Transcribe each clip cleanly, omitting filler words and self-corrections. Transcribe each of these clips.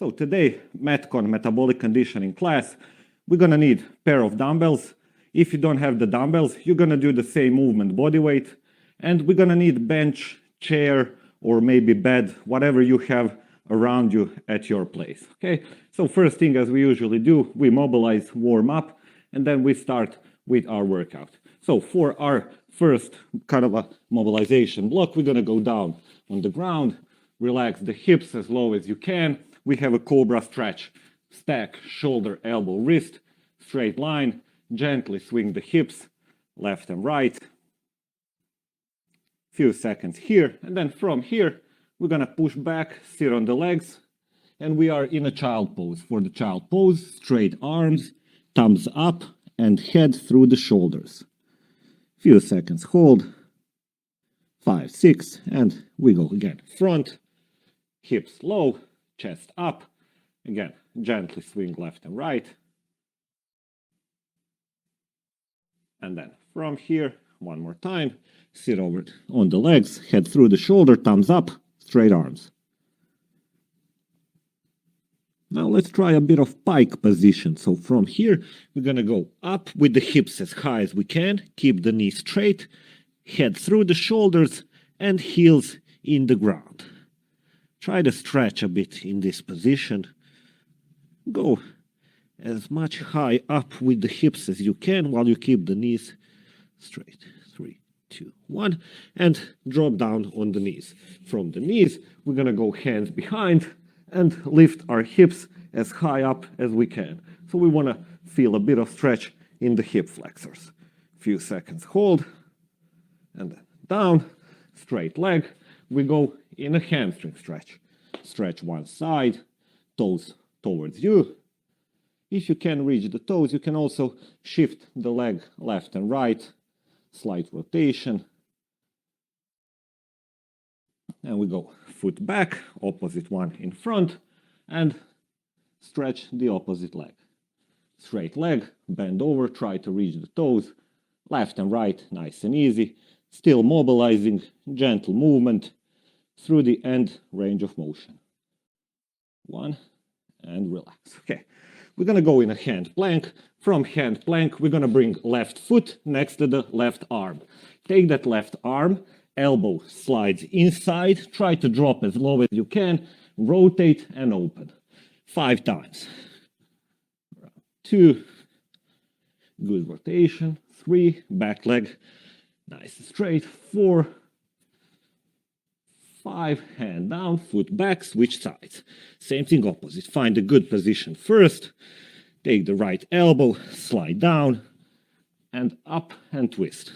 So today, Metcon metabolic conditioning class, we're gonna need a pair of dumbbells. If you don't have the dumbbells, you're gonna do the same movement body weight, and we're gonna need bench, chair, or maybe bed, whatever you have around you at your place, okay? So first thing, as we usually do, we mobilize, warm up, and then we start with our workout. So for our first kind of a mobilization block, we're gonna go down on the ground, relax the hips as low as you can. We have a cobra stretch. Stack, shoulder, elbow, wrist, straight line, gently swing the hips, left and right. Few seconds here, and then from here, we're gonna push back, sit on the legs, and we are in a child pose. For the child pose, straight arms, thumbs up, and head through the shoulders. Few seconds, hold. 5, 6, and we go again. Front, hips low, chest up. Again, gently swing left and right. And then from here, one more time, sit over on the legs, head through the shoulder, thumbs up, straight arms. Now let's try a bit of pike position. So from here, we're gonna go up with the hips as high as we can, keep the knees straight, head through the shoulders, and heels in the ground. Try to stretch a bit in this position. Go as much high up with the hips as you can while you keep the knees straight. 3, 2, 1, and drop down on the knees. From the knees, we're gonna go hands behind and lift our hips as high up as we can. So we wanna feel a bit of stretch in the hip flexors. Few seconds, hold, and then down, straight leg. We go in a hamstring stretch. Stretch one side, toes towards you. If you can reach the toes, you can also shift the leg left and right, slight rotation. And we go foot back, opposite one in front, and stretch the opposite leg. Straight leg, bend over, try to reach the toes, left and right, nice and easy. Still mobilizing, gentle movement through the end range of motion. 1, and relax. Okay, we're gonna go in a hand plank. From hand plank, we're gonna bring left foot next to the left arm. Take that left arm, elbow slides inside, try to drop as low as you can, rotate and open. 5 times. 2, good rotation. 3, back leg, nice and straight. 4, 5, hand down, foot back, switch sides. Same thing opposite. Find a good position first. Take the right elbow, slide down, and up and twist.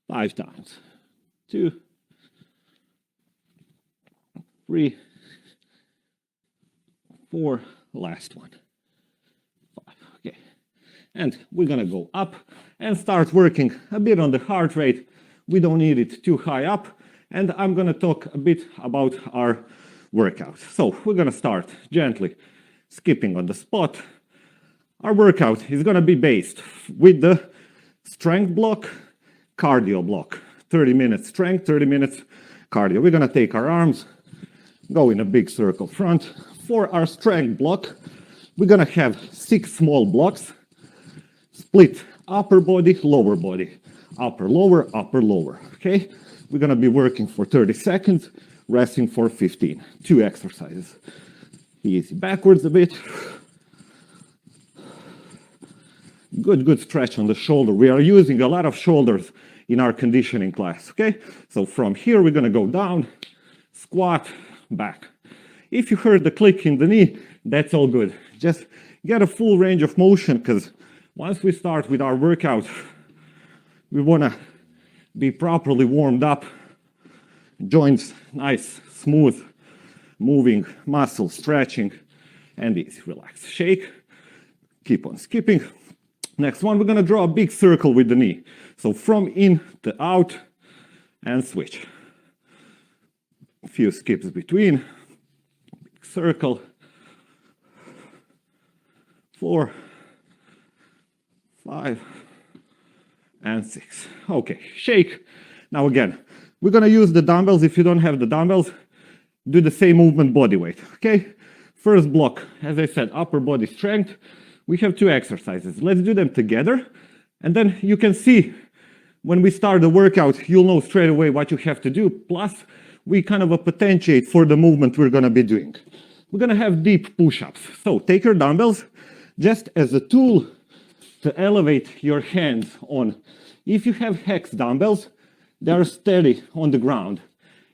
5 times. 2, 3, 4, last one. 5, okay. And we're gonna go up and start working a bit on the heart rate. We don't need it too high up. And I'm gonna talk a bit about our workout. So we're gonna start gently skipping on the spot. Our workout is gonna be based with the strength block, cardio block. 30 minutes strength, 30 minutes cardio. We're gonna take our arms, go in a big circle front. For our strength block, we're gonna have 6 small blocks, split upper body, lower body, upper, lower, okay? We're gonna be working for 30 seconds, resting for 15. 2 exercises. Easy, backwards a bit. Good stretch on the shoulder. We are using a lot of shoulders in our conditioning class, okay? So from here, we're gonna go down, squat, back. If you heard the click in the knee, that's all good. Just get a full range of motion, because once we start with our workout, we wanna be properly warmed up, joints nice, smooth, moving, muscles stretching, and easy. Relax, shake, keep on skipping. Next one, we're gonna draw a big circle with the knee. So from in to out and switch. A few skips between, big circle, 4, 5, and 6. Okay, shake. Now again, we're gonna use the dumbbells. If you don't have the dumbbells, do the same movement body weight, okay? First block, as I said, upper body strength. We have 2 exercises. Let's do them together. And then you can see when we start the workout, you'll know straight away what you have to do. Plus, we kind of potentiate for the movement we're going to be doing. We're going to have deep push-ups. So take your dumbbells just as a tool to elevate your hands on. If you have hex dumbbells, they are steady on the ground.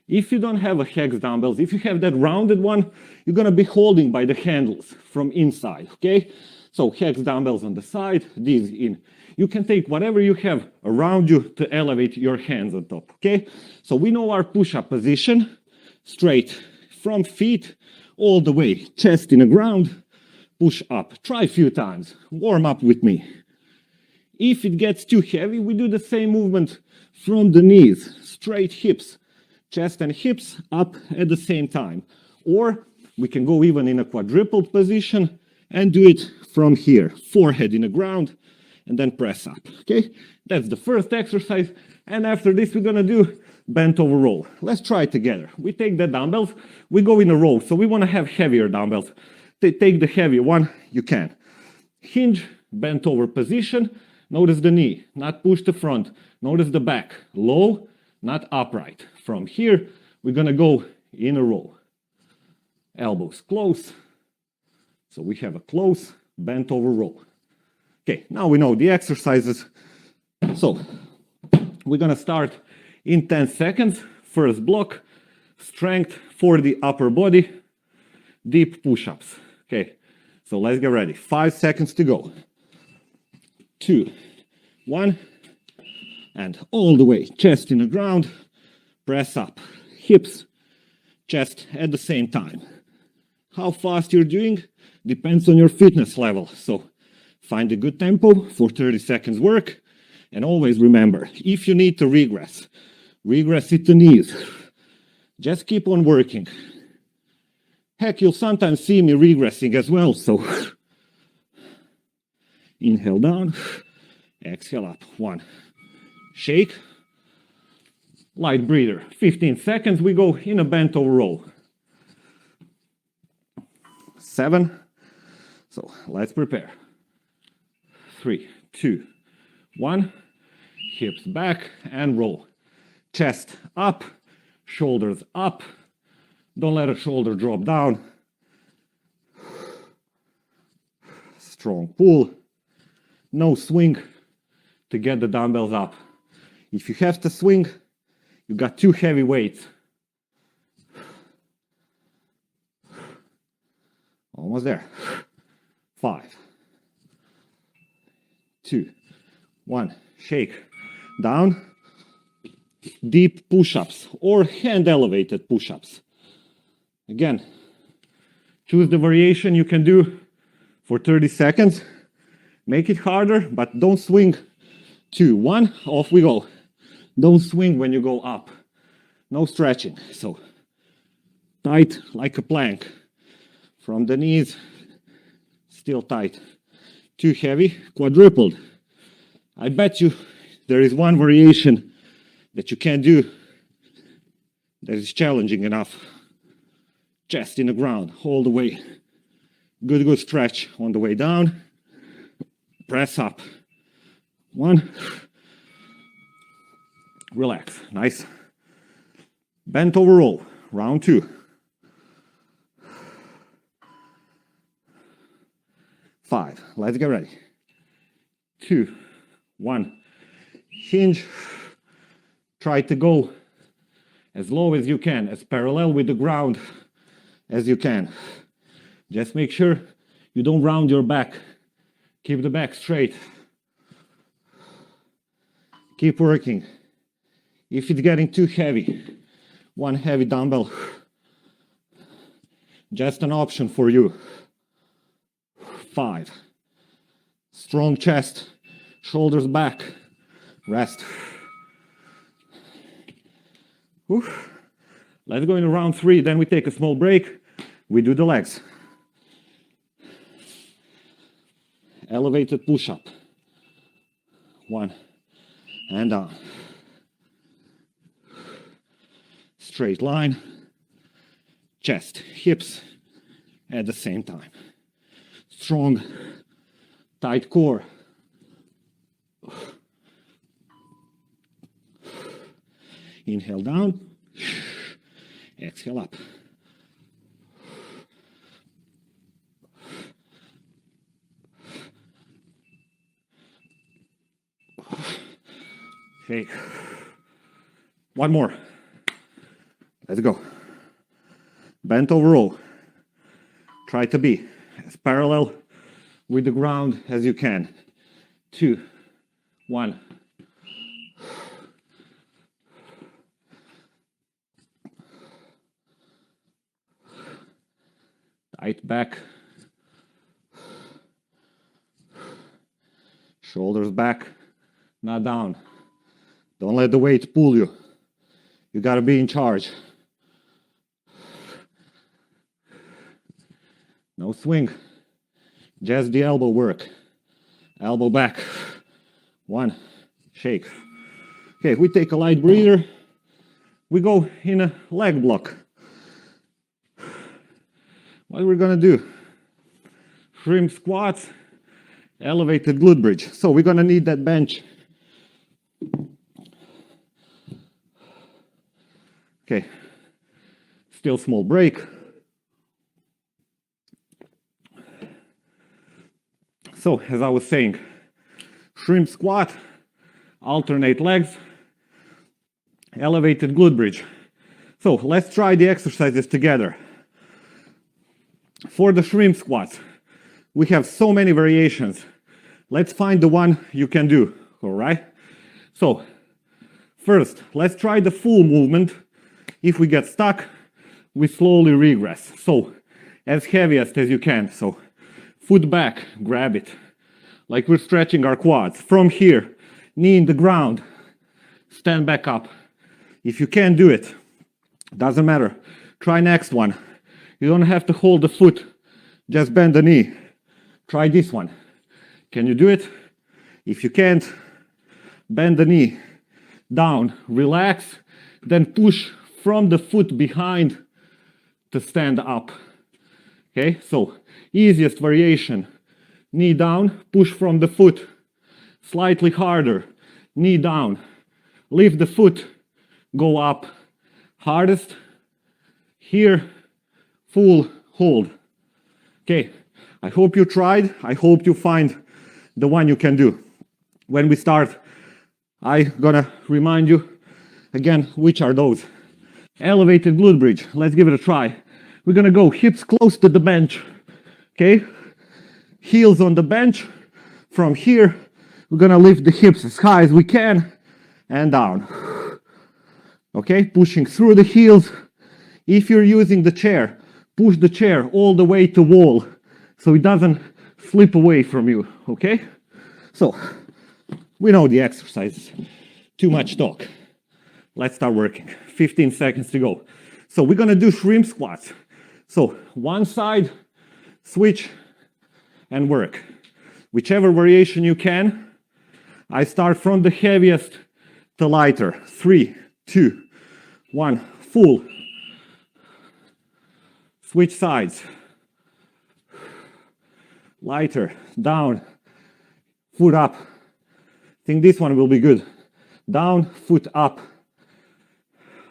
If you don't have a hex dumbbells, if you have that rounded one, you're going to be holding by the handles from inside, okay? So hex dumbbells on the side, these in. You can take whatever you have around you to elevate your hands on top, okay? So we know our push-up position, straight from feet all the way, chest in the ground, push up. Try a few times, warm up with me. If it gets too heavy, we do the same movement from the knees, straight hips, chest and hips up at the same time. Or we can go even in a quadrupled position and do it from here, forehead in the ground, and then press up, okay? That's the first exercise. And after this, we're gonna do bent over row. Let's try it together. We take the dumbbells, we go in a row. So we wanna have heavier dumbbells. Take the heavier one, you can. Hinge, bent over position. Notice the knee, not push the front. Notice the back, low, not upright. From here, we're gonna go in a row. Elbows close. So we have a close, bent over row. Okay, now we know the exercises. So we're gonna start in 10 seconds. First block, strength for the upper body, deep push-ups. Okay, so let's get ready. 5 seconds to go. 2, 1, and all the way. Chest in the ground, press up. Hips, chest at the same time. How fast you're doing depends on your fitness level. So find a good tempo for 30 seconds work. And always remember, if you need to regress it to knees. Just keep on working. Heck, you'll sometimes see me regressing as well. So inhale down, exhale up. 1, shake, light breather. 15 seconds, we go in a bent over row. 7, so let's prepare. 3, 2, 1, hips back and roll. Chest up, shoulders up. Don't let a shoulder drop down. Strong pull. No swing to get the dumbbells up. If you have to swing, you got 2 heavy weights. Almost there. 5, 2, 1, shake. Down. Deep push-ups or hand elevated push-ups. Again, choose the variation you can do for 30 seconds. Make it harder, but don't swing. 2, 1, off we go. Don't swing when you go up. No stretching. So tight like a plank. From the knees, still tight. Too heavy, quadrupled. I bet you there is one variation that you can do that is challenging enough. Chest in the ground, all the way. Good stretch on the way down. Press up. 1. Relax, nice. Bent over row, round 2. 5, let's get ready. 2, 1, hinge. Try to go as low as you can, as parallel with the ground as you can. Just make sure you don't round your back. Keep the back straight. Keep working. If it's getting too heavy, one heavy dumbbell, just an option for you. 5. Strong chest, shoulders back, rest. Whew. Let's go into round 3, then we take a small break. We do the legs. Elevated push-up. 1, and down. Straight line. Chest, hips, at the same time. Strong, tight core. Inhale down, exhale up. Shake. One more. Let's go. Bent over row. Try to be as parallel with the ground as you can. 2, 1. Tight back. Shoulders back, not down. Don't let the weight pull you. You gotta be in charge. No swing, just the elbow work. Elbow back. 1, shake. Okay, we take a light breather. We go in a leg block. What we're gonna do? Shrimp squats, elevated glute bridge. So we're gonna need that bench. Okay, still small break. So, as I was saying, shrimp squat, alternate legs, elevated glute bridge. So, let's try the exercises together. For the shrimp squats, we have so many variations. Let's find the one you can do, all right? So, first, let's try the full movement. If we get stuck, we slowly regress. So, as heaviest as you can. So, foot back, grab it. Like we're stretching our quads. From here, knee in the ground, stand back up. If you can't do it, doesn't matter. Try next one. You don't have to hold the foot, just bend the knee. Try this one. Can you do it? If you can't, bend the knee, down, relax, then push from the foot behind to stand up. Okay, so easiest variation, knee down, push from the foot, slightly harder, knee down, lift the foot, go up, hardest, here, full hold. Okay, I hope you tried, I hope you find the one you can do. When we start, I'm gonna remind you again, which are those. Elevated glute bridge, let's give it a try. We're gonna go hips close to the bench, okay? Heels on the bench. From here, we're gonna lift the hips as high as we can and down. Okay, pushing through the heels. If you're using the chair, push the chair all the way to wall so it doesn't slip away from you, okay? So, we know the exercises. Too much talk. Let's start working. 15 seconds to go. So we're gonna do shrimp squats. So one side, switch, and work. Whichever variation you can. I start from the heaviest to lighter. 3, 2, 1, full. Switch sides. Lighter, down, foot up. I think this one will be good. Down, foot up.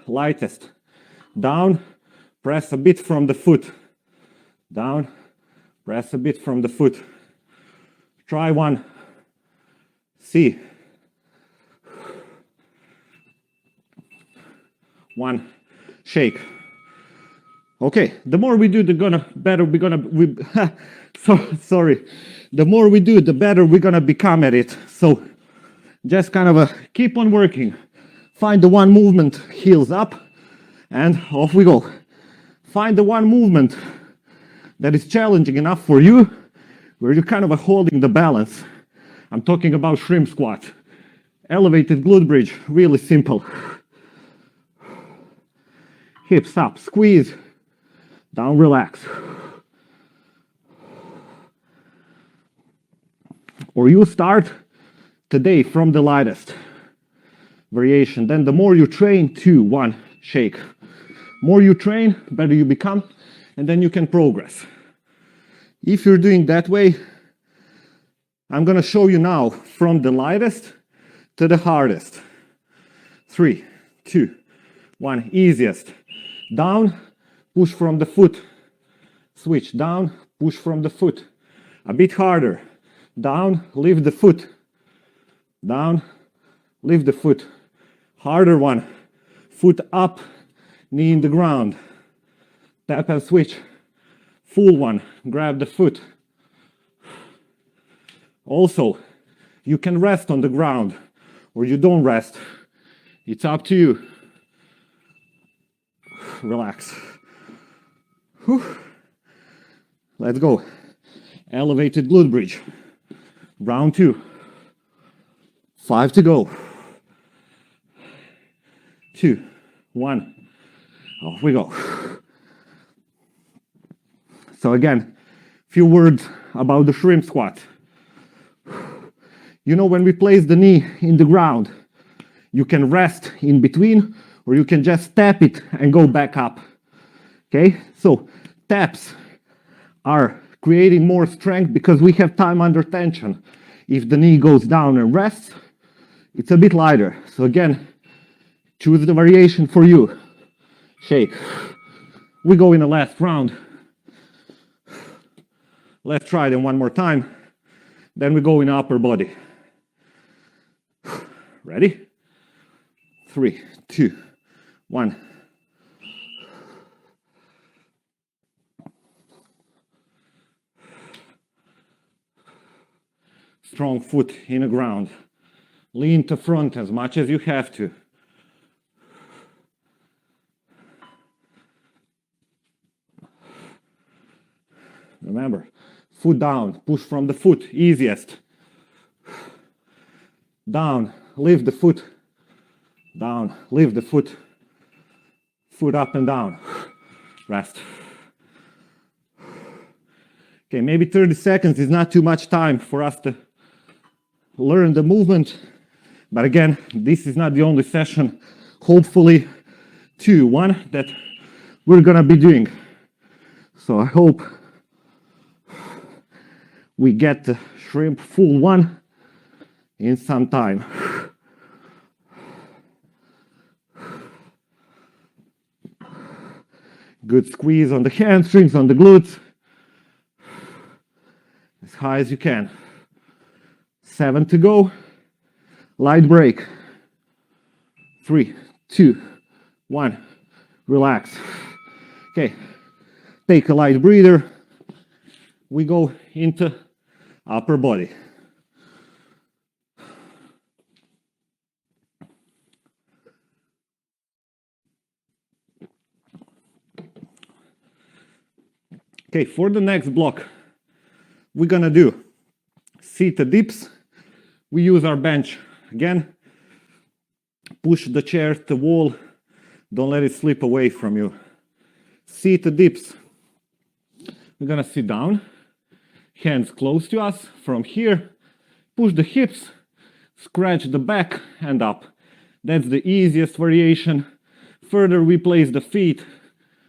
Lightest. Down, press a bit from the foot. Down, press a bit from the foot. Try one. See. 1. Shake. Okay, the more we do, the better we're gonna. Sorry. The more we do, the better we're gonna become at it. So just kind of keep on working. Find the one movement, heels up, and off we go. Find the one movement that is challenging enough for you, where you're kind of holding the balance. I'm talking about shrimp squat. Elevated glute bridge, really simple. Hips up, squeeze, down, relax. Or you start today from the lightest variation. Then the more you train, 2, 1, shake. More you train, better you become, and then you can progress. If you're doing that way, I'm gonna show you now from the lightest to the hardest. 3, 2, 1, easiest. Down, push from the foot. Switch, down, push from the foot. A bit harder. Down, lift the foot. Down, lift the foot. Harder one. Foot up, knee in the ground. Tap and switch. Full one, grab the foot. Also, you can rest on the ground or you don't rest. It's up to you. Relax. Whew. Let's go. Elevated glute bridge. Round 2. 5 to go. 2, 1. Off we go. So again, few words about the shrimp squat. You know, when we place the knee in the ground, you can rest in between or you can just tap it and go back up. Okay, so taps are creating more strength because we have time under tension. If the knee goes down and rests, it's a bit lighter. So again, choose the variation for you. Shake. We go in the last round. Let's try them one more time. Then we go in upper body. Ready? 3, 2, 1. Strong foot in the ground. Lean to front as much as you have to. Remember, foot down, push from the foot, easiest. Down, lift the foot. Down, lift the foot. Foot up and down. Rest. Okay, maybe 30 seconds is not too much time for us to learn the movement. But again, this is not the only session, hopefully 2, 1 that we're gonna be doing. So I hope we get the shrimp full one in some time. Good squeeze on the hamstrings, on the glutes. As high as you can. 7 to go. Light break. 3, 2, 1. Relax. Okay. Take a light breather. We go into upper body. Okay, for the next block, we're gonna do seated dips. We use our bench. Again, push the chair to the wall. Don't let it slip away from you. Seated dips. We're gonna sit down. Hands close to us. From here, push the hips, scratch the back and up. That's the easiest variation. Further we place the feet,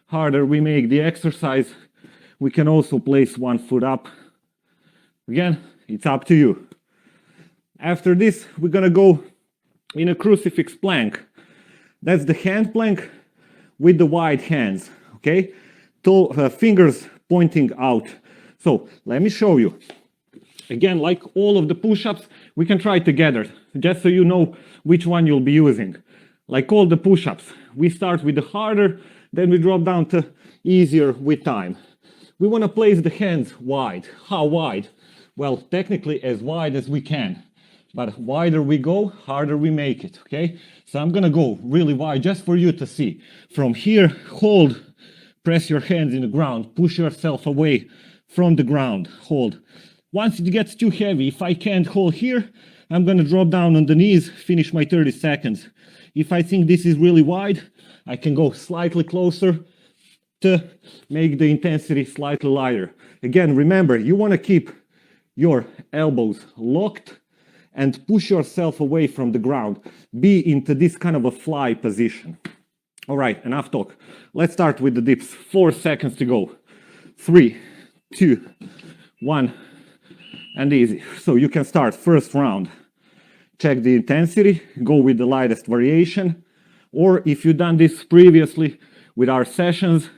harder we make the exercise. We can also place one foot up. Again, it's up to you. After this, we're gonna go in a crucifix plank. That's the hand plank with the wide hands, okay? Fingers pointing out. So let me show you. Again, like all of the push-ups, we can try together, just so you know which one you'll be using. Like all the push-ups, we start with the harder, then we drop down to easier with time. We want to place the hands wide. How wide? Well, technically as wide as we can. But wider we go, harder we make it, okay? So I'm gonna go really wide just for you to see. From here, hold, press your hands in the ground, push yourself away from the ground, hold. Once it gets too heavy, if I can't hold here, I'm gonna drop down on the knees, finish my 30 seconds. If I think this is really wide, I can go slightly closer to make the intensity slightly lighter. Again, remember, you wanna keep your elbows locked and push yourself away from the ground. Be into this kind of a fly position. All right, enough talk. Let's start with the dips. 4 seconds to go. 3, 2, 1, and easy. So you can start first round. Check the intensity, go with the lightest variation. Or if you've done this previously with our sessions,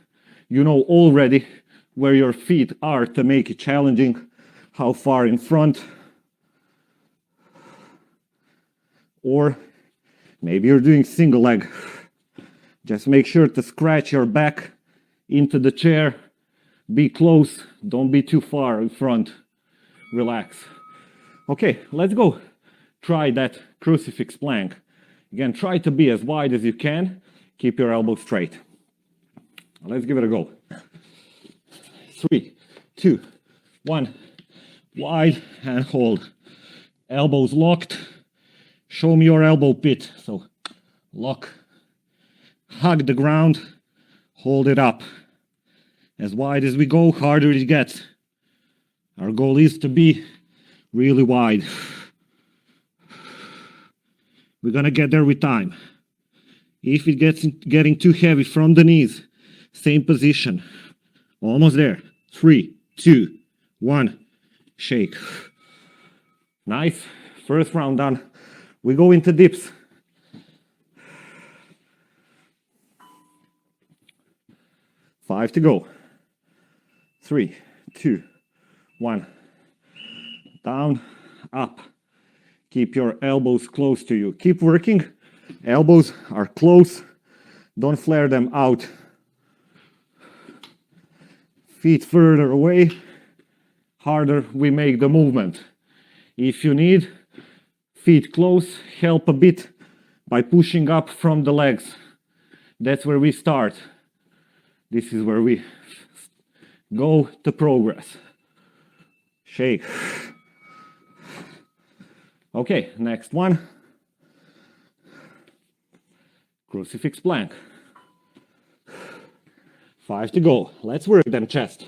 you know already where your feet are to make it challenging, how far in front. Or maybe you're doing single leg. Just make sure to scratch your back into the chair. Be close, don't be too far in front. Relax. Okay, let's go. Try that crucifix plank. Again, try to be as wide as you can. Keep your elbows straight. Let's give it a go. 3, 2, 1. Wide and hold. Elbows locked. Show me your elbow pit. So lock. Hug the ground. Hold it up. As wide as we go, harder it gets. Our goal is to be really wide. We're gonna get there with time. If it gets getting too heavy from the knees, same position. Almost there. 3, 2, 1. Shake. Nice. First round done. We go into dips. Five to go. 3, 2, 1. Down, up. Keep your elbows close to you. Keep working. Elbows are close. Don't flare them out. Feet further away. Harder we make the movement. If you need, feet close, help a bit by pushing up from the legs. That's where we start. This is where we go to progress. Shake. Okay, next one. Crucifix plank. 5 to go. Let's work them chest.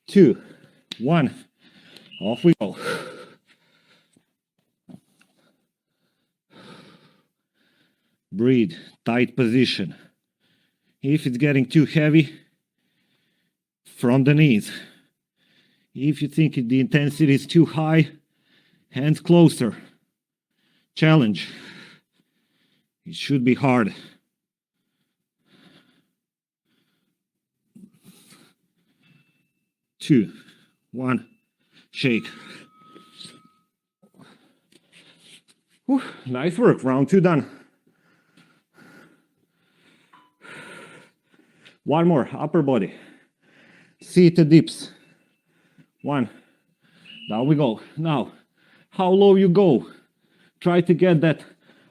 2, 1. Off we go. Breathe. Tight position. If it's getting too heavy, from the knees. If you think the intensity is too high, hands closer. Challenge. It should be hard. Two, 1, shake. Whew, nice work, round 2 done. One more, upper body. Seated dips. 1. Down we go. Now, how low you go? Try to get that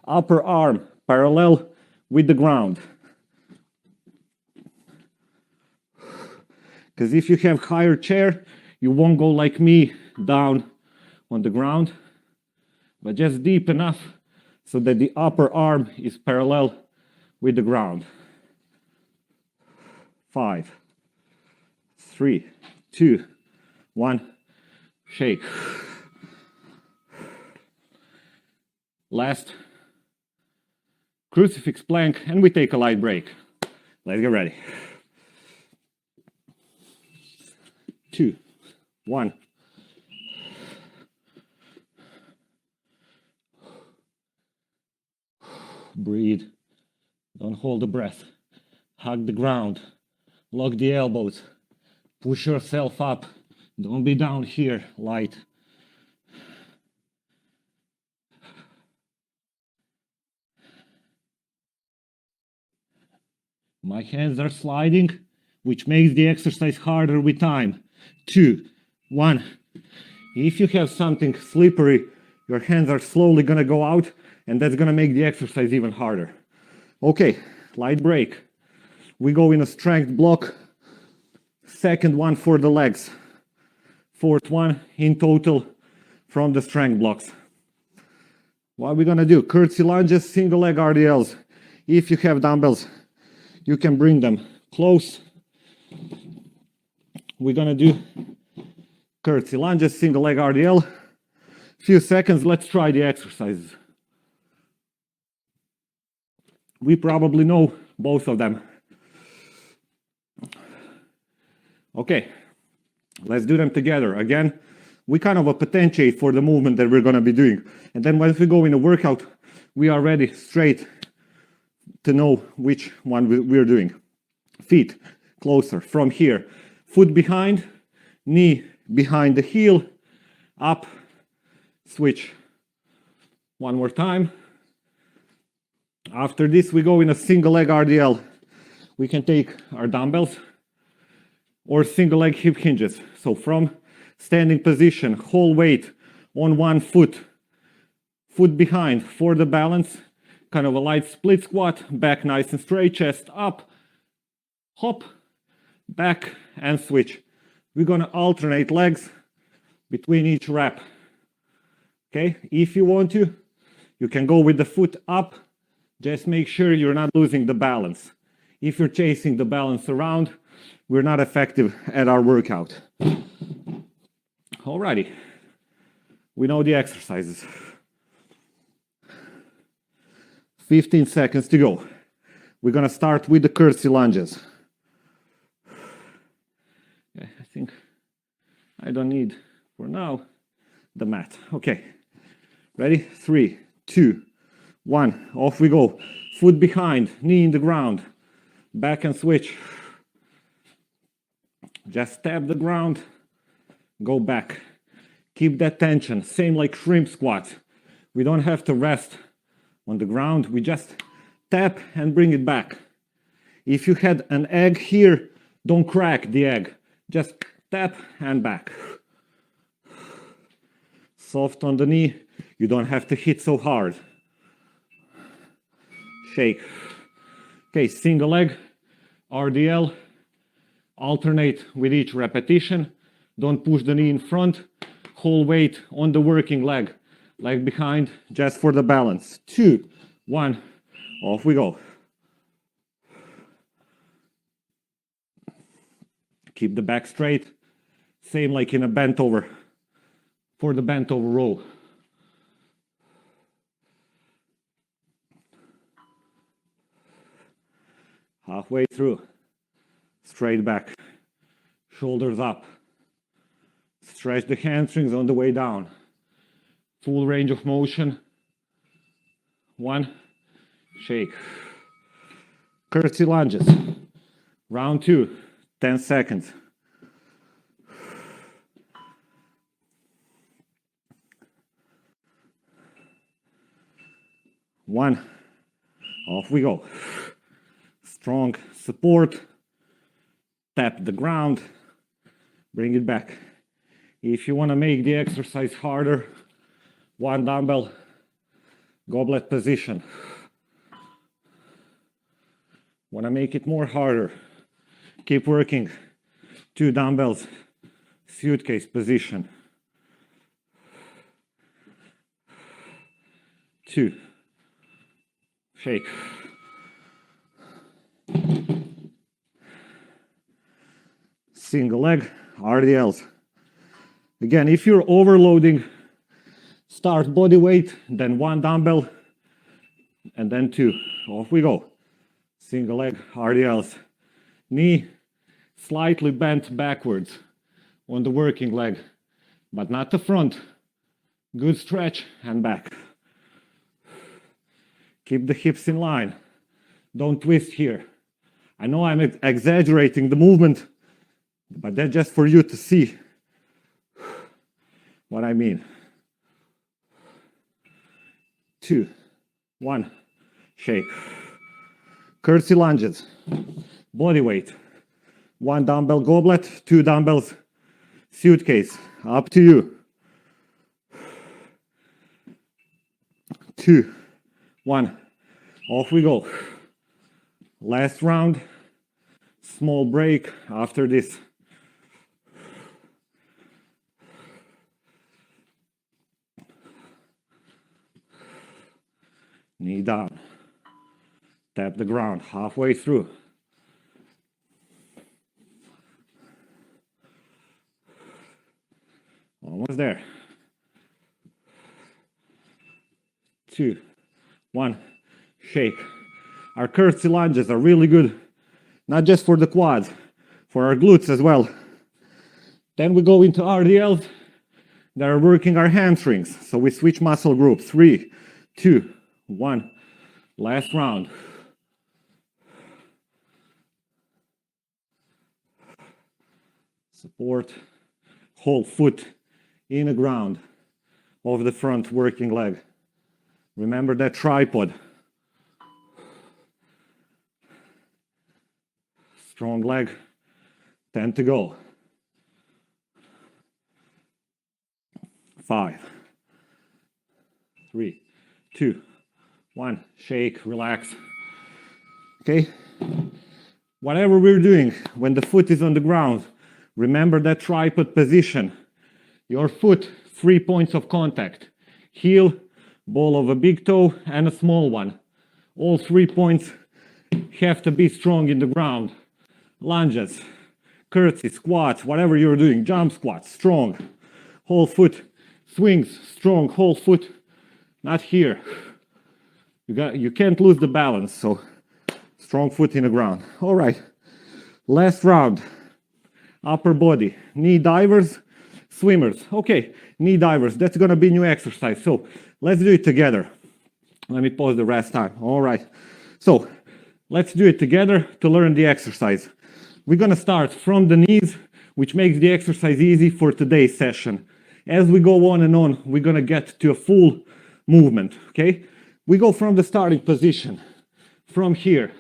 upper arm parallel with the ground. Because if you have higher chair, you won't go like me down on the ground, but just deep enough so that the upper arm is parallel with the ground. 5, 3, 2, 1, shake. Last, crucifix plank, and we take a light break. Let's get ready. 2, 1. Breathe. Don't hold the breath. Hug the ground. Lock the elbows. Push yourself up. Don't be down here. Light. My hands are sliding, which makes the exercise harder with time. 2, 1. If you have something slippery, your hands are slowly gonna go out, and that's gonna make the exercise even harder. Okay, light break. We go in a strength block. Second one for the legs. Fourth one in total from the strength blocks. What are we gonna do? Curtsy lunges, single leg RDLs. If you have dumbbells, you can bring them close. We're gonna do curtsy lunges, single leg RDL. Few seconds, let's try the exercises. We probably know both of them. Okay, Let's do them together. Again, we kind of potentiate for the movement that we're going to be doing. And then once we go in a workout, we are ready straight to know which one we're doing. Feet closer from here. Foot behind, knee behind the heel, up, switch. One more time. After this, we go in a single leg RDL. We can take our dumbbells or single leg hip hinges. So from standing position, whole weight on one foot, foot behind for the balance, kind of a light split squat, back nice and straight, chest up, hop, back and switch. We're gonna alternate legs between each rep. Okay, if you want to, you can go with the foot up. Just make sure you're not losing the balance. If you're chasing the balance around, we're not effective at our workout. Alrighty, we know the exercises. 15 seconds to go. We're gonna start with the curtsy lunges. Okay, I think I don't need, for now, the mat. Okay, ready? 3, 2, 1, off we go. Foot behind, knee in the ground, back and switch. Just tap the ground, go back. Keep that tension, same like shrimp squat. We don't have to rest on the ground, we just tap and bring it back. If you had an egg here, don't crack the egg. Just tap and back. Soft on the knee, you don't have to hit so hard. Shake. Okay, single leg, RDL, alternate with each repetition. Don't push the knee in front, whole weight on the working leg. Leg behind, just for the balance. 2, 1, off we go. Keep the back straight, same like in a bent over, for the bent over row. Halfway through, straight back, shoulders up. Stretch the hamstrings on the way down. Full range of motion. 1, shake. Curtsy lunges. Round 2, 10 seconds. One, off we go. Strong support. Tap the ground. Bring it back. If you want to make the exercise harder, one dumbbell, goblet position. Want to make it more harder, keep working. 2 dumbbells, suitcase position. 2, shake. Single leg, RDLs. Again, if you're overloading, start body weight, then 1 dumbbell, and then 2. Off we go. Single leg, RDLs. Knee slightly bent backwards on the working leg, but not the front. Good stretch and back. Keep the hips in line. Don't twist here. I know I'm exaggerating the movement, but that's just for you to see what I mean. 2, 1, shake. Curtsy lunges, body weight. 1 dumbbell goblet, 2 dumbbells suitcase. Up to you. 2, 1, off we go. Last round, small break after this. Knee down. Tap the ground halfway through. Almost there. 2, 1, shake. Our curtsy lunges are really good, not just for the quads, for our glutes as well. Then we go into RDLs that are working our hamstrings. So we switch muscle groups. 3, 2, 1. Last round. Support, whole foot in the ground of the front working leg. Remember that tripod. Strong leg, 10 to go. 5, 3, 2, 1. Shake, relax. Okay? Whatever we're doing, when the foot is on the ground, remember that tripod position. Your foot, 3 points of contact. Heel, ball of a big toe, and a small one. All 3 points have to be strong in the ground. Lunges, curtsy, squats, whatever you're doing, jump squats, strong. Whole foot swings, strong, whole foot, not here. You can't lose the balance, so strong foot in the ground. All right, last round. Upper body, knee divers, swimmers. Okay, knee divers, that's gonna be new exercise. So let's do it together. Let me pause the rest time. All right, so let's do it together to learn the exercise. We're gonna start from the knees, which makes the exercise easy for today's session. As we go on and on, we're gonna get to a full movement, okay? We go from the starting position, from here,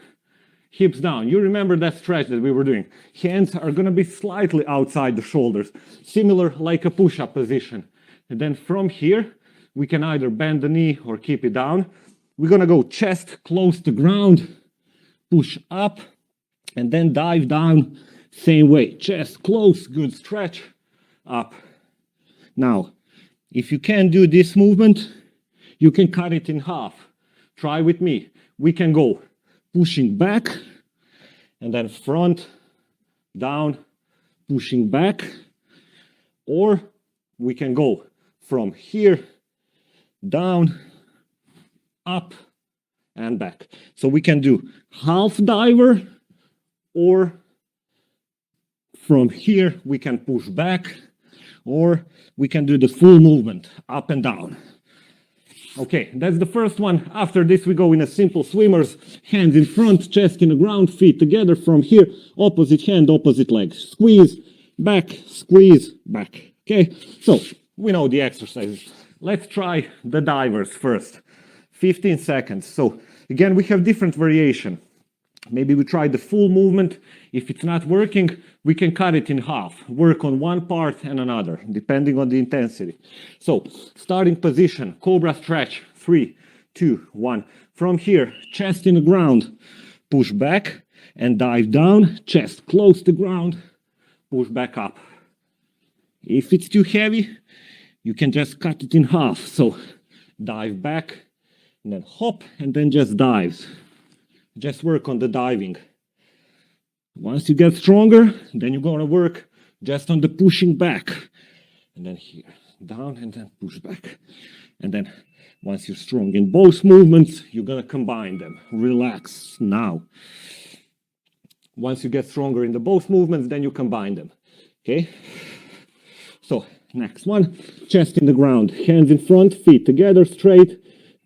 hips down. You remember that stretch that we were doing. Hands are gonna be slightly outside the shoulders, similar like a push-up position. And then from here, we can either bend the knee or keep it down. We're gonna go chest close to ground, push up, and then dive down, same way. Chest close, good stretch, up. Now, if you can't do this movement, you can cut it in half. Try with me. We can go pushing back, and then front, down, pushing back. Or we can go from here, down, up, and back. So we can do half diver, or from here we can push back, or we can do the full movement, up and down. Okay, that's the first one. After this, we go in a simple swimmers, hands in front, chest in the ground, feet together. From here, opposite hand, opposite leg. Squeeze, back, okay? So, we know the exercises. Let's try the divers first. 15 seconds. So, again, we have different variation. Maybe we try the full movement. If it's not working, we can cut it in half. Work on one part and another, depending on the intensity. So, starting position, cobra stretch, 3, 2, 1. From here, chest in the ground, push back and dive down, chest close to ground, push back up. If it's too heavy, you can just cut it in half. So, dive back, and then hop, and then just dives. Just work on the diving. Once you get stronger, then you're gonna work just on the pushing back. And then here, down and then push back. And then once you're strong in both movements, you're gonna combine them. Relax now. Once you get stronger in the both movements, then you combine them, okay? So, next one, chest in the ground, hands in front, feet together, straight,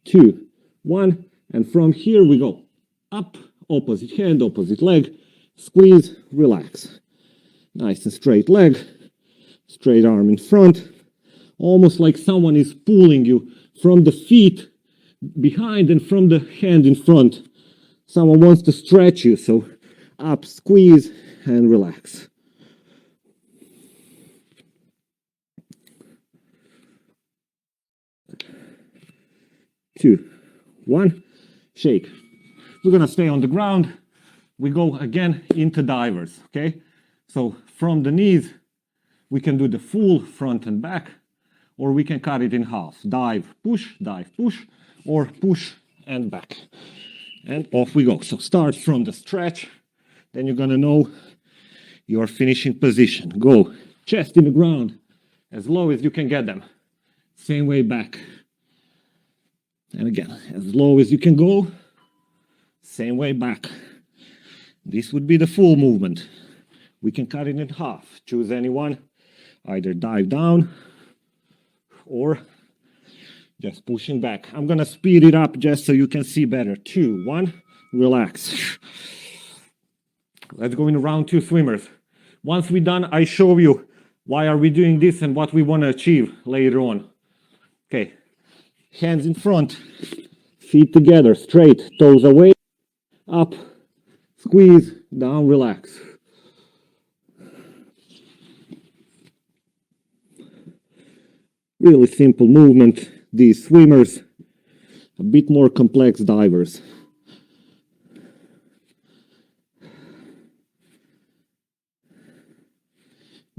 2, 1. And from here we go. Up, opposite hand, opposite leg, squeeze, relax. Nice and straight leg, straight arm in front, almost like someone is pulling you from the feet behind and from the hand in front. Someone wants to stretch you, so up, squeeze, and relax. Two, one, shake. We're gonna stay on the ground. We go again into divers, okay? So from the knees, we can do the full front and back, or we can cut it in half. Dive, push, or push and back. And off we go. So start from the stretch, then you're gonna know your finishing position. Go chest in the ground, as low as you can get them. Same way back. And again, as low as you can go, same way back. This would be the full movement. We can cut it in half. Choose any one. Either dive down or just pushing back. I'm gonna speed it up just so you can see better. 2, 1, relax. Let's go into round 2 swimmers. Once we're done, I show you why are we doing this and what we want to achieve later on. Okay, hands in front, feet together, straight, toes away, up, squeeze, down, relax. Really simple movement. These swimmers, a bit more complex divers.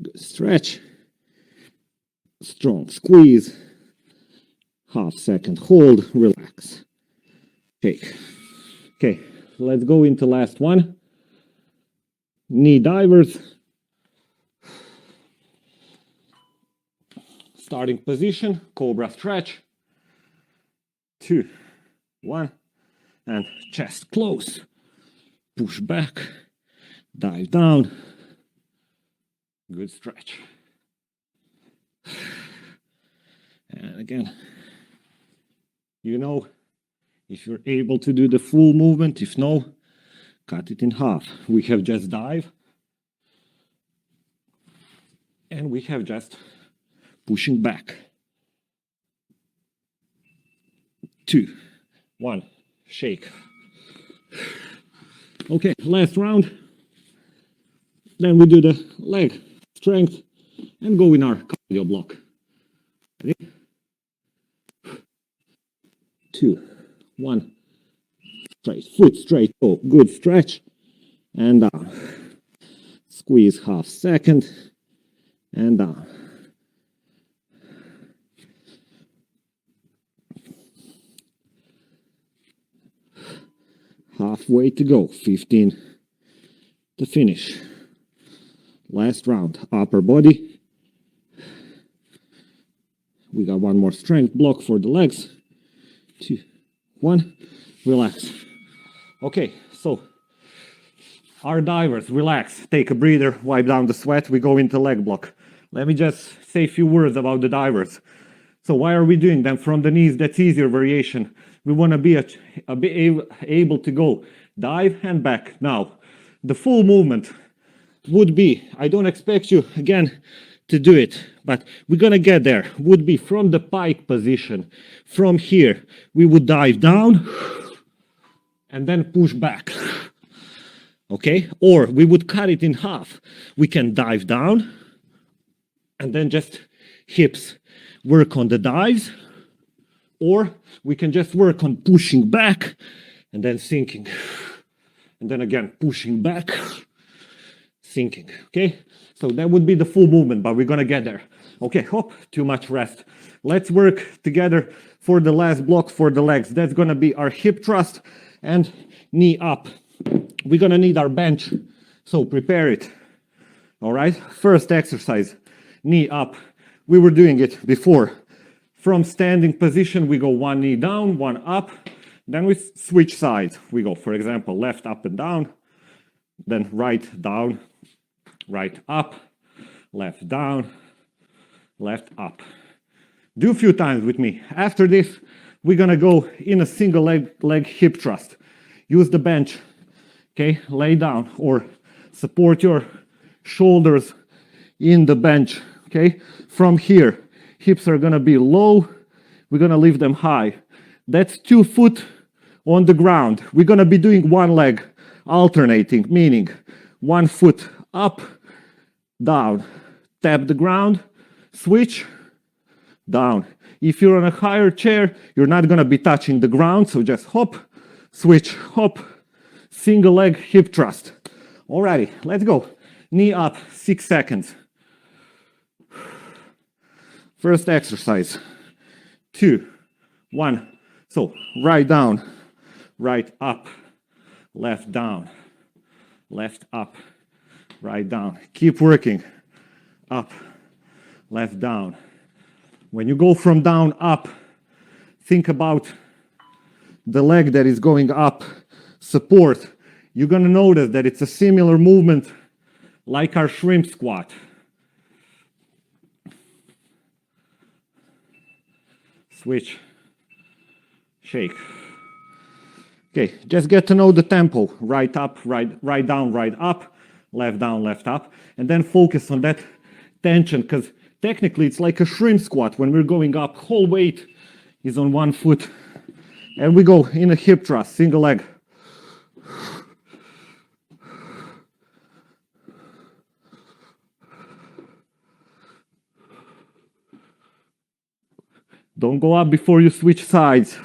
Good stretch, strong squeeze, half second hold, relax, shake. Okay, let's go into last one. Knee divers. Starting position, cobra stretch. 2, 1, and chest close. Push back, dive down. Good stretch. And again, you know, if you're able to do the full movement, if no, cut it in half. We have just dive, and we have just pushing back. 2, 1, shake. Okay, last round. Then we do the leg strength and go in our cardio block. Ready? 2, 1, straight, foot straight, oh, good stretch, and down. Squeeze half second, and down. Halfway to go, 15 to finish. Last round, upper body. We got one more strength block for the legs. 2, 1, relax. Okay, so our divers, relax, take a breather, wipe down the sweat, we go into leg block. Let me just say a few words about the divers. So why are we doing them? From the knees, that's easier variation. We want to be able to go dive and back. Now, the full movement would be, I don't expect you, again, to do it, but we're going to get there, would be from the pike position. From here, we would dive down and then push back. Okay? Or we would cut it in half. We can dive down and then just hips work on the dives, or we can just work on pushing back and then sinking, and then again pushing back, sinking. Okay, so that would be the full movement, but we're gonna get there. Okay, hop, too much rest. Let's work together for the last block for the legs. That's gonna be our hip thrust and knee up. We're gonna need our bench, so prepare it. All right, first exercise, knee up. We were doing it before. From standing position, we go one knee down, one up. Then we switch sides. We go, for example, left up and down, then right down, right up, left down, left up. Do a few times with me. After this, we're gonna go in a single leg hip thrust. Use the bench, okay? Lay down or support your shoulders in the bench, okay? From here, hips are gonna be low. We're gonna leave them high. That's 2 foot on the ground. We're gonna be doing one leg alternating, meaning 1 foot up, down, tap the ground, switch, down. If you're on a higher chair, you're not gonna be touching the ground, so just hop, switch, hop, single leg hip thrust. Alrighty, let's go. Knee up, 6 seconds. First exercise, 2, 1. So right down, right up, left down, left up, right down. Keep working. Up, left down. When you go from down up, think about the leg that is going up, support. You're gonna notice that it's a similar movement like our shrimp squat. switch, shake. Okay, just get to know the tempo. Right up, right down, right up, left down, left up. And then focus on that tension, because technically it's like a shrimp squat. When we're going up, whole weight is on one foot. And we go in a hip thrust, single leg. Don't go up before you switch sides.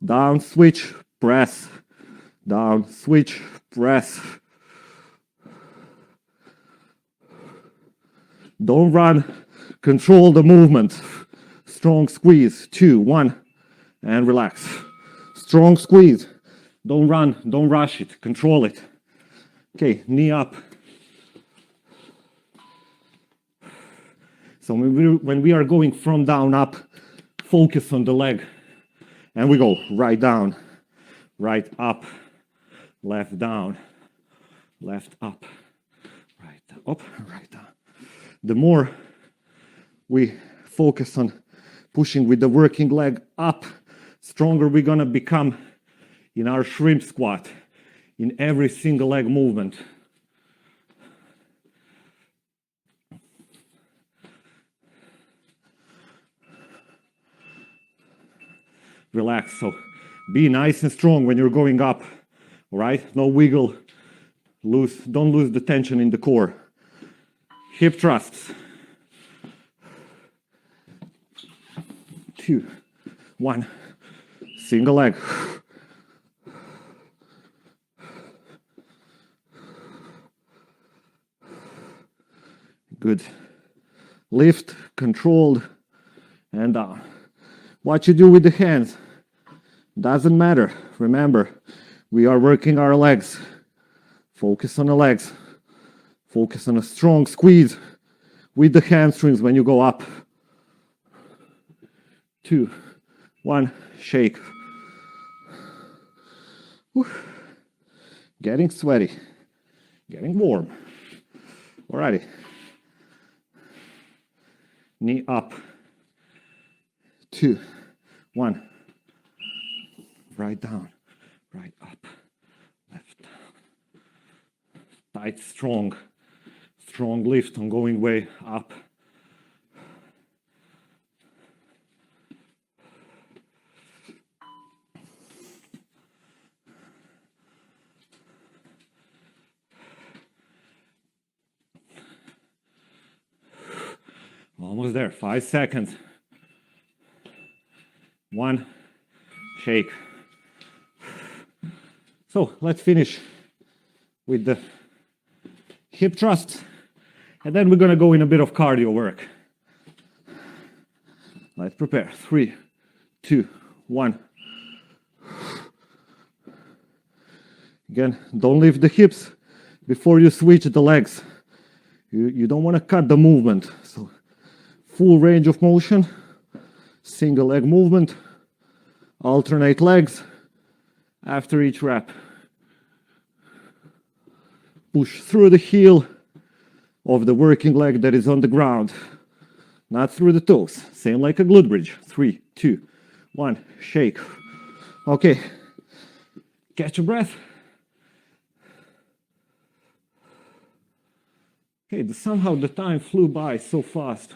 Down, switch, press. Down, switch, press. Don't run. Control the movement. Strong squeeze. 2, 1, and relax. Strong squeeze. Don't run. Don't rush it. Control it. Okay, knee up. So when we are going from down up, focus on the leg. And we go right down, right up, left down, left up, right up, right down. The more we focus on pushing with the working leg up, stronger we're gonna become in our shrimp squat, in every single leg movement. Relax, so be nice and strong when you're going up, all right? No wiggle, don't lose the tension in the core. Hip thrusts. 2, 1, single leg. Good. Lift, controlled, and down. What you do with the hands doesn't matter. Remember, we are working our legs. Focus on the legs. Focus on a strong squeeze with the hamstrings when you go up. 2, 1, shake. Whew. Getting sweaty, getting warm. Alrighty. Knee up. 2, 1. Right down, right up, left down. Tight, strong lift on going way up. Almost there, 5 seconds. 1, shake. So let's finish with the hip thrusts, and then we're gonna go in a bit of cardio work. Let's prepare. 3, 2, 1. Again, don't lift the hips before you switch the legs. You don't want to cut the movement. So full range of motion, single leg movement, alternate legs after each rep. Push through the heel of the working leg that is on the ground, not through the toes. Same like a glute bridge. 3, 2, 1, shake. Okay, catch your breath. Okay, somehow the time flew by so fast.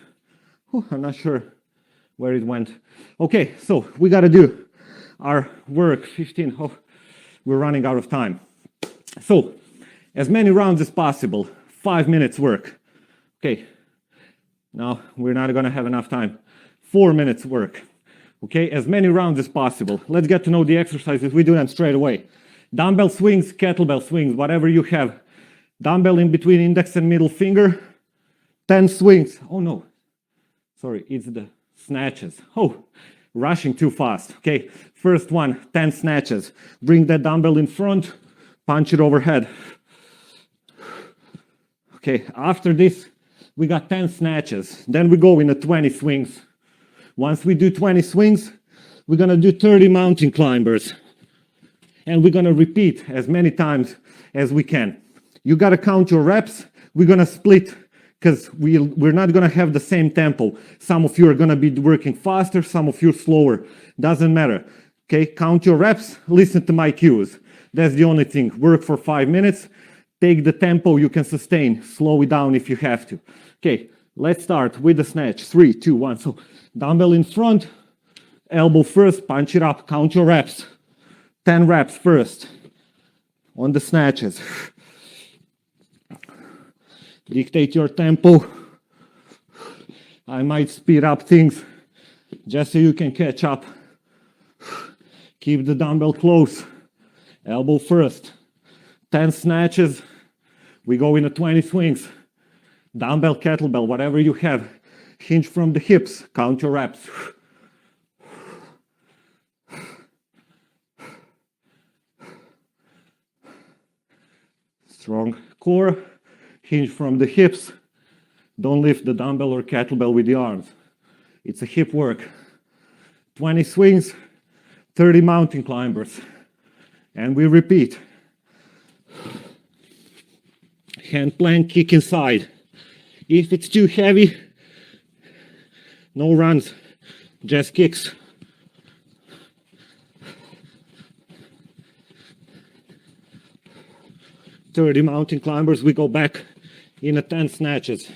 I'm not sure where it went. Okay, so we got to do our work. 15. Oh, we're running out of time. So, as many rounds as possible. 5 minutes work. Okay. Now we're not going to have enough time. 4 minutes work. Okay, as many rounds as possible. Let's get to know the exercises. We do them straight away. Dumbbell swings, kettlebell swings, whatever you have. Dumbbell in between index and middle finger. 10 swings. Oh no. Sorry, it's the snatches. Oh, rushing too fast. Okay, first one, 10 snatches. Bring that dumbbell in front, punch it overhead. Okay, after this, we got 10 snatches. Then we go into 20 swings. Once we do 20 swings, we're gonna do 30 mountain climbers. And we're gonna repeat as many times as we can. You gotta count your reps. We're gonna split because we're not going to have the same tempo. Some of you are going to be working faster, some of you slower. Doesn't matter. Okay, count your reps, listen to my cues. That's the only thing. Work for 5 minutes. Take the tempo you can sustain. Slow it down if you have to. Okay, let's start with the snatch. 3, 2, 1. So dumbbell in front, elbow first, punch it up, count your reps. 10 reps first on the snatches. Dictate your tempo. I might speed up things just so you can catch up. Keep the dumbbell close. Elbow first. 10 snatches. We go into 20 swings. Dumbbell, kettlebell, whatever you have. Hinge from the hips. Count your reps. Strong core. Hinge from the hips. Don't lift the dumbbell or kettlebell with the arms. It's a hip work. 20 swings, 30 mountain climbers. And we repeat. Hand plank, kick inside. If it's too heavy, no runs, just kicks. "30 mountain climbers, we go back in a 10 snatches.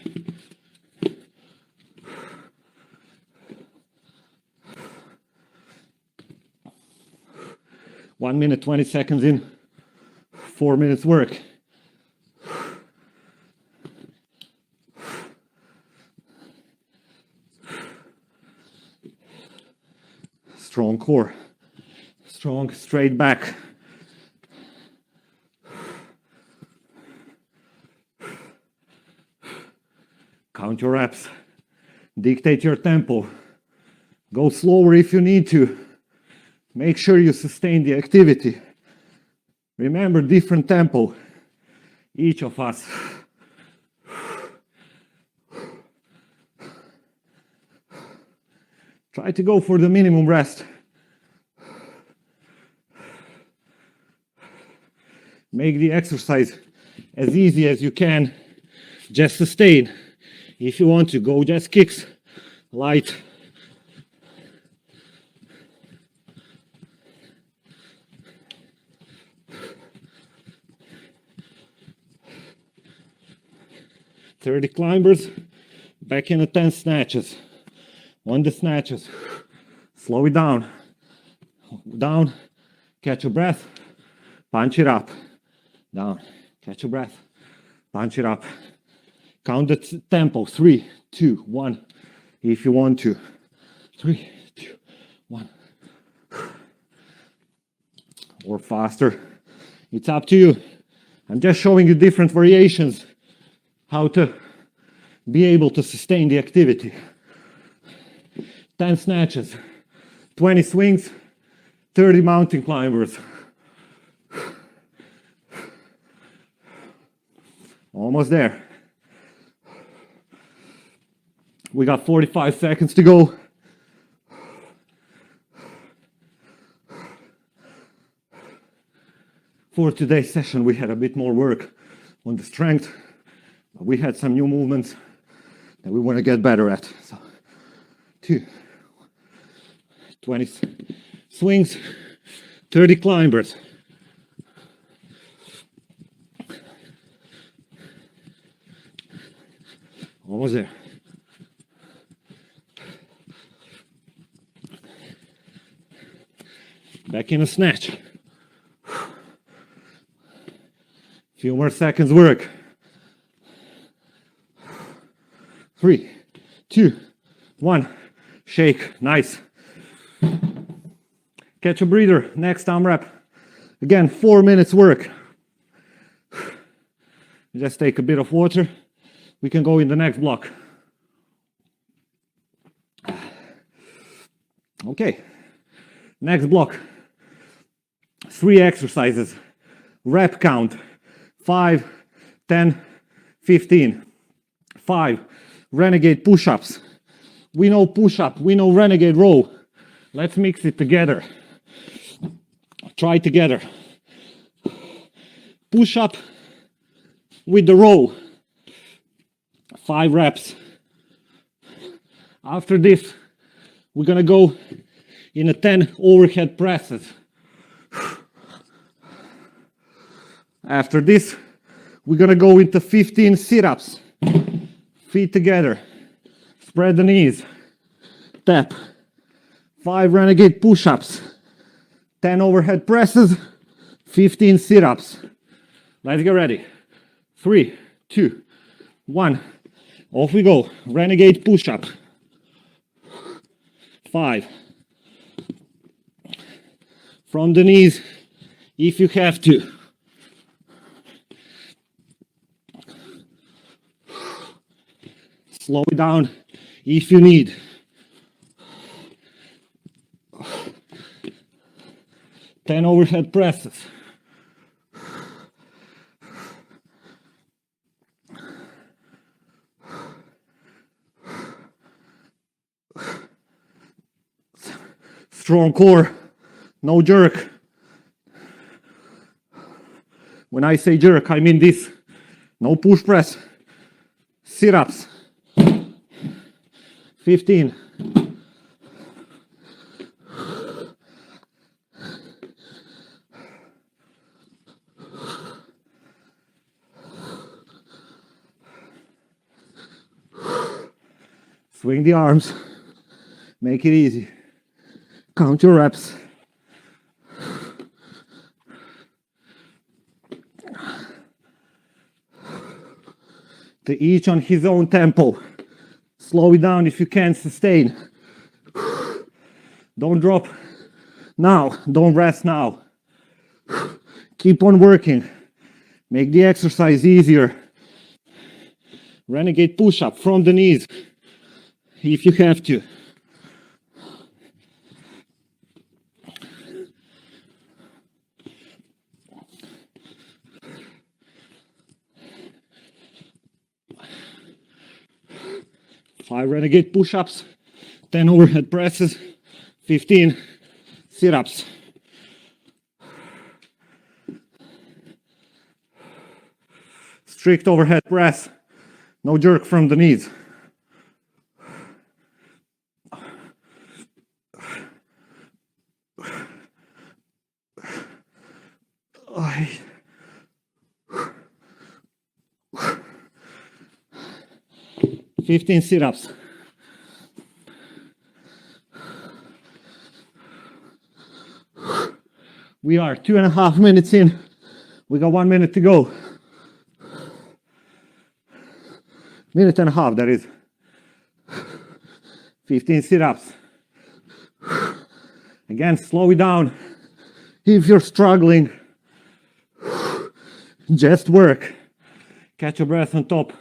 One minute, 20 seconds in, 4 minutes work. Strong core, strong straight back. Count your reps. Dictate your tempo. Go slower if you need to. Make sure you sustain the activity. Remember, different tempo, each of us. Try to go for the minimum rest. Make the exercise as easy as you can. Just sustain. If you want to go just kicks, light. "30 climbers, back in the 10 snatches. On the snatches, slow it down. Down, catch your breath, punch it up. Down, catch your breath, punch it up. Count the tempo, 3, 2, 1, if you want to. 3, 2, 1. Or faster. It's up to you. I'm just showing you different variations, how to be able to sustain the activity. 10 snatches, 20 swings, 30 mountain climbers. Almost there. We got 45 seconds to go. For today's session, we had a bit more work on the strength, but we had some new movements that we want to get better at. So, 20 swings, 30 climbers. Almost there. Back in a snatch. Few more seconds work. 3, 2, 1. Shake. Nice. Catch a breather. Next AMRAP. Again, 4 minutes work. Just take a bit of water. We can go in the next block. Okay. Next block. 3 exercises. Rep count. 5, 10, 15. 5. Renegade push-ups. We know push-up. We know renegade row. Let's mix it together. Try together. Push-up with the row. 5 reps. After this, we're gonna go in a 10 overhead presses. After this, we're gonna go into 15 sit-ups. Feet together. Spread the knees. Tap. 5 Renegade push-ups. 10 overhead presses. 15 sit-ups. Let's get ready. 3, 2, 1. Off we go. Renegade push-up. 5. From the knees, if you have to. Slow it down if you need. Ten overhead presses. Strong core, no jerk. When I say jerk, I mean this. No push press. Sit-ups. 15. Swing the arms. Make it easy. Count your reps. To each on his own tempo. Slow it down if you can't sustain. Don't drop now. Don't rest now. Keep on working. Make the exercise easier. Renegade push-up from the knees if you have to. Five Renegade push-ups, 10 overhead presses, 15 sit-ups. Strict overhead press, no jerk from the knees. Ay. 15 sit-ups. We are 2.5 minutes in. We got 1 minute to go. Minute and a half, that is. 15 sit-ups. Again, slow it down. If you're struggling, just work. Catch your breath on top.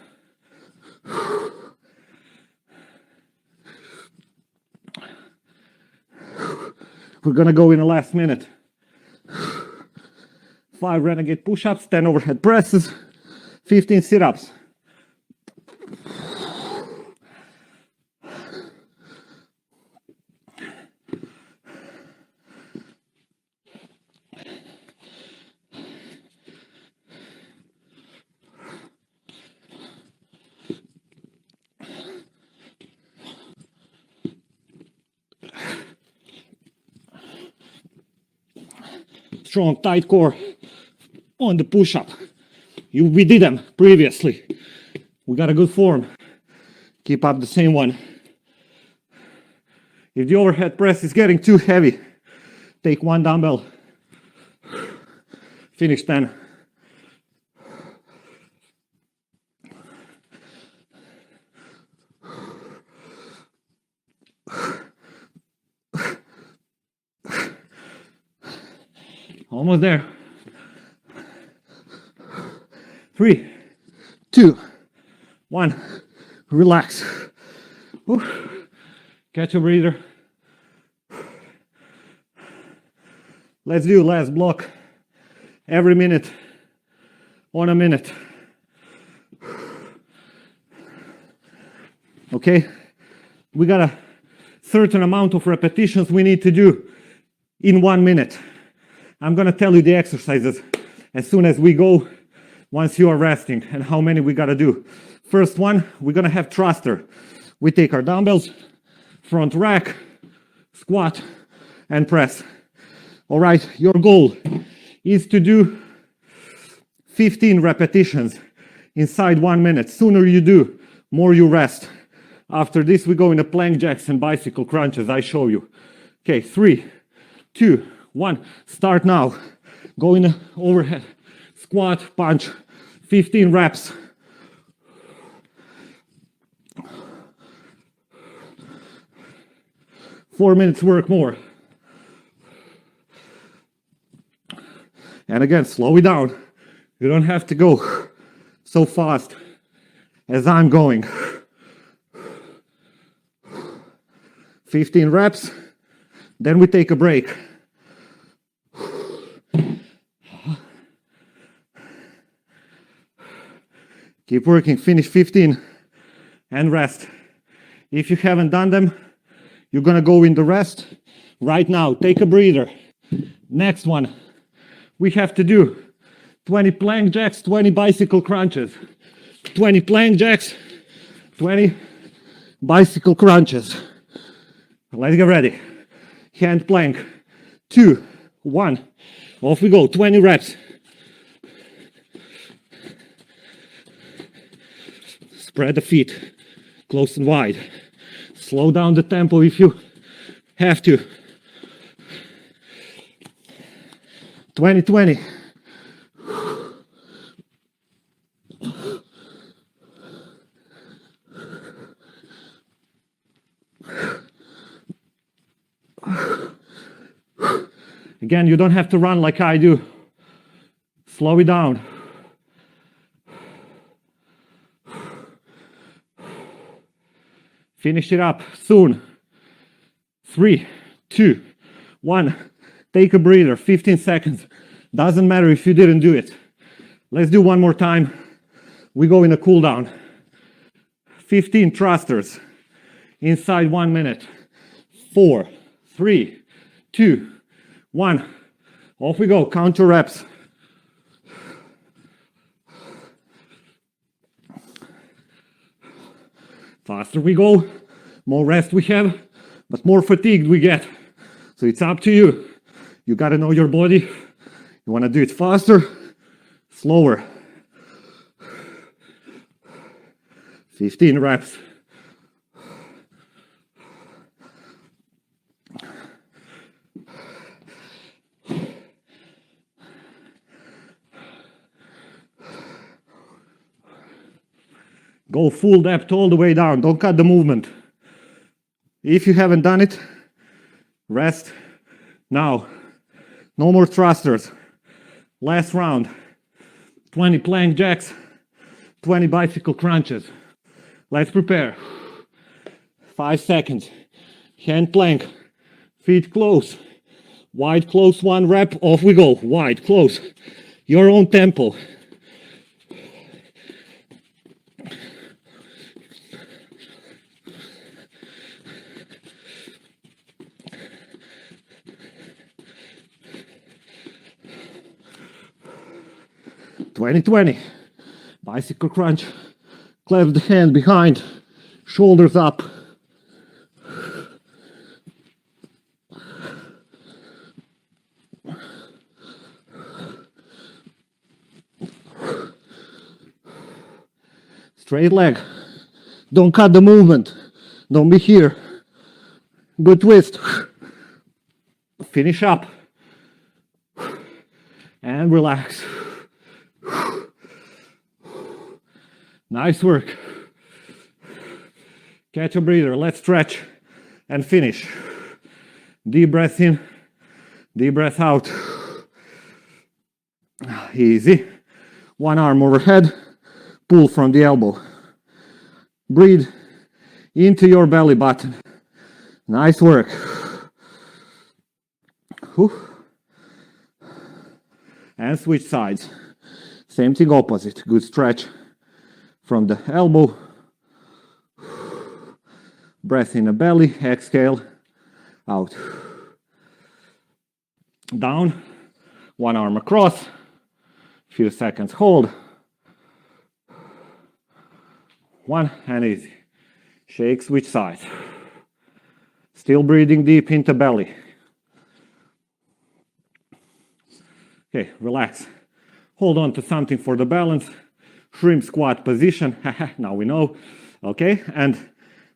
We're gonna go in the last minute. 5 Renegade push-ups, 10 overhead presses, 15 sit-ups. Strong, tight core on the push-up. We did them previously. We got a good form. Keep up the same one. If the overhead press is getting too heavy, take 1 dumbbell. Finish 10. Almost there. 3, 2, 1. Relax. Catch a breather. Let's do last block. Every minute. On a minute. Okay? We got a certain amount of repetitions we need to do in 1 minute. I'm gonna tell you the exercises as soon as we go, once you are resting, and how many we gotta do. First one, we're gonna have thruster. We take our dumbbells, front rack, squat, and press. All right, your goal is to do 15 repetitions inside 1 minute. Sooner you do, more you rest. After this, we go into plank jacks and bicycle crunches. I show you. Okay, 3, 2, 1. Start now. Go in overhead, squat, punch, 15 reps. Four minutes work more. And again, slow it down. You don't have to go so fast as I'm going. 15 reps, then we take a break. Keep working, finish 15 and rest. If you haven't done them, you're gonna go in the rest right now. Take a breather. Next one, we have to do 20 plank jacks, 20 bicycle crunches. 20 plank jacks, 20 bicycle crunches. Let's get ready. Hand plank, 2, 1. Off we go, 20 reps. Spread the feet, close and wide. Slow down the tempo if you have to. 20, 20. Again, you don't have to run like I do. Slow it down. Finish it up soon. 3, 2, 1. Take a breather, 15 seconds. Doesn't matter if you didn't do it. Let's do one more time. We go in a cool down. 15 thrusters inside 1 minute. 4, 3, 2, 1. Off we go, count your reps. Faster we go, more rest we have, but more fatigued we get. So it's up to you. You gotta know your body. You wanna do it faster, slower. 15 reps. Go full depth all the way down. Don't cut the movement. If you haven't done it, rest now. No more thrusters. Last round. 20 plank jacks, 20 bicycle crunches. Let's prepare. 5 seconds. Hand plank. Feet close. Wide close, 1 rep. Off we go. Wide close. Your own tempo. (20-20). Bicycle crunch. Clasp the hand behind. Shoulders up. Straight leg. Don't cut the movement. Don't be here. Good twist. Finish up. And relax. Nice work. Catch a breather. Let's stretch and finish. Deep breath in. Deep breath out. Easy. One arm overhead. Pull from the elbow. Breathe into your belly button. Nice work. And switch sides. Same thing opposite. Good stretch from the elbow. Breath in the belly. Exhale. Out. Down. One arm across. Few seconds hold. 1, and easy. Shake, switch sides. Still breathing deep into belly. Okay, relax. Hold on to something for the balance. Shrimp squat position. Now we know. Okay, and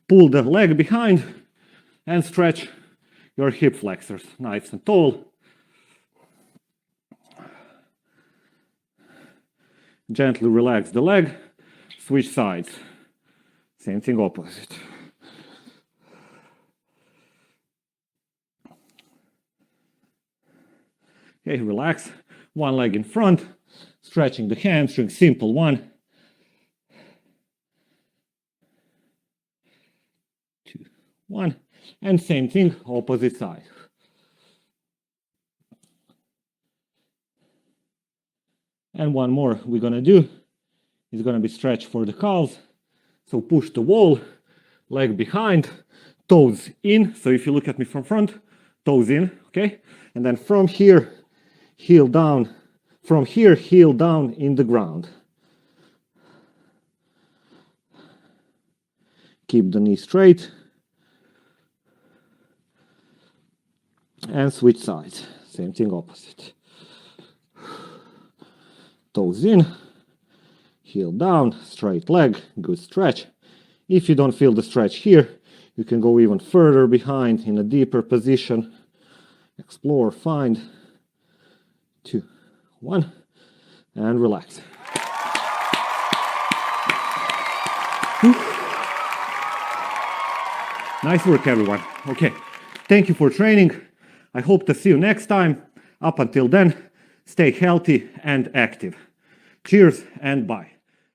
pull the leg behind and stretch your hip flexors. Nice and tall. Gently relax the leg. Switch sides. Same thing opposite. Okay, relax. One leg in front. Stretching the hamstring. Simple one. 2, 1. And same thing, opposite side. And one more we're gonna do is gonna be stretch for the calves. So push the wall, leg behind, toes in. So if you look at me from front, toes in, okay? And then from here, heel down. From here, heel down in the ground. Keep the knee straight. And switch sides. Same thing opposite. Toes in, heel down, straight leg, good stretch. If you don't feel the stretch here, you can go even further behind in a deeper position. Explore, find. 2, 1, and relax. Nice work, everyone. Okay, thank you for training. I hope to see you next time. Up until then, stay healthy and active. Cheers and bye.